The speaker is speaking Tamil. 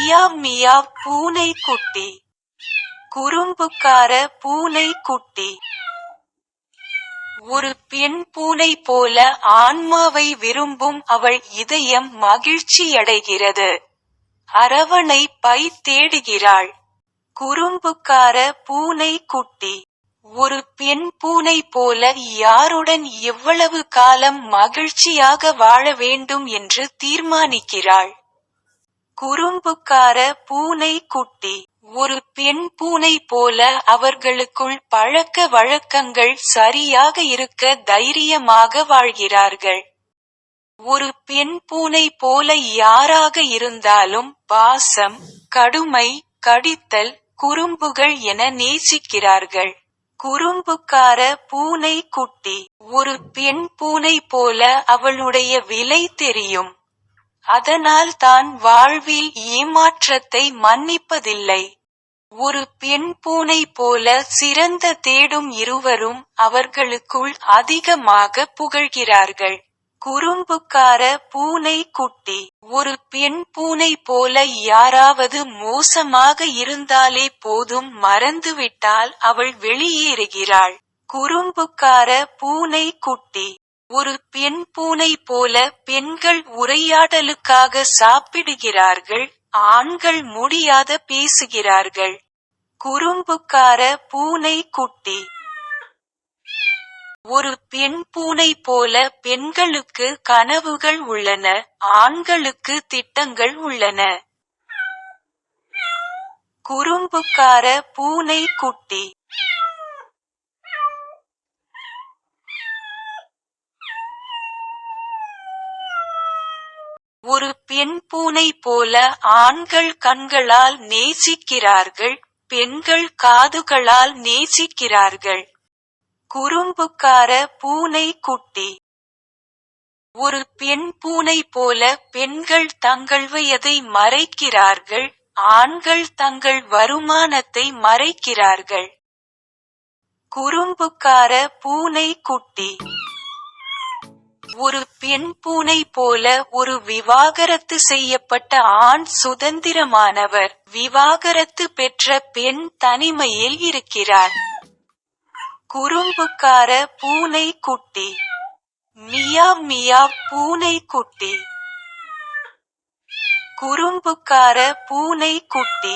மியாவ் மியாவ் பூனைக்குட்டி. குறும்புக்கார பூனைக்குட்டி. ஒரு பெண் பூனை போல ஆன்மாவை விரும்பும் அவள் இதயம் மகிழ்ச்சியடைகிறது. அரவணைப்பை தேடுகிறாள். குறும்புக்கார பூனைக்குட்டி. ஒரு பெண் பூனை போல யாருடன் எவ்வளவு காலம் மகிழ்ச்சியாக வாழ வேண்டும் என்று தீர்மானிக்கிறாள். குறும்புக்கார பூனைக்குட்டி. ஒரு பெண் பூனை போல அவர்களுக்குள் பழக்க வழக்கங்கள் சரியாக இருக்க தைரியமாக வாழ்கிறார்கள். ஒரு பெண் பூனை போல யாராக இருந்தாலும் பாசம், கடுமை, கடித்தல், குறும்புகள் என நேசிக்கிறார்கள். குறும்புக்கார பூனைக்குட்டி. ஒரு பெண் பூனை போல அவளுடைய விலை தெரியும். அதனால் தான் வாழ்வில் ஏமாற்றத்தை மன்னிப்பதில்லை. ஒரு பெண் பூனை போல சிறந்த தேடும் இருவரும் அவர்களுக்குள் அதிகமாக புகழ்கிறார்கள். குறும்புக்கார பூனைக்குட்டி. ஒரு பெண் பூனை போல யாராவது மோசமாக இருந்தாலே போதும் மறந்துவிட்டால் அவள் வெளியேறுகிறாள். குறும்புக்கார பூனைக்குட்டி. ஒரு பெண் பூனை போல பெண்கள் உரையாடலுக்காக சாப்பிடுகிறார்கள், ஆண்கள் முடியாத பேசுகிறார்கள். குறும்புக்கார பூனைக்குட்டி. ஒரு பெண் பூனை போல பெண்களுக்கு கனவுகள் உள்ளன, ஆண்களுக்கு திட்டங்கள் உள்ளன. குறும்புக்கார பூனைக்குட்டி. ஒரு பெண் பூனை போல ஆண்கள் கண்களால் நேசிக்கிறார்கள், பெண்கள் காதுகளால் நேசிக்கிறார்கள். குறும்புக்கார பூனைக்குட்டி. ஒரு பெண் பூனை போல பெண்கள் தங்கள் வயதை மறைக்கிறார்கள், ஆண்கள் தங்கள் வருமானத்தை மறைக்கிறார்கள். குறும்புக்கார பூனைக்குட்டி. ஒரு பெண் பூனை போல ஒரு விவாகரத்து செய்யப்பட்ட ஆண் சுதந்திரமானவர், விவாகரத்து பெற்ற பெண் தனிமையில் இருக்கிறார். குறும்புக்கார பூனைக்குட்டி. மியாவ் மியாவ் பூனைக்குட்டி. குறும்புக்கார பூனைக்குட்டி.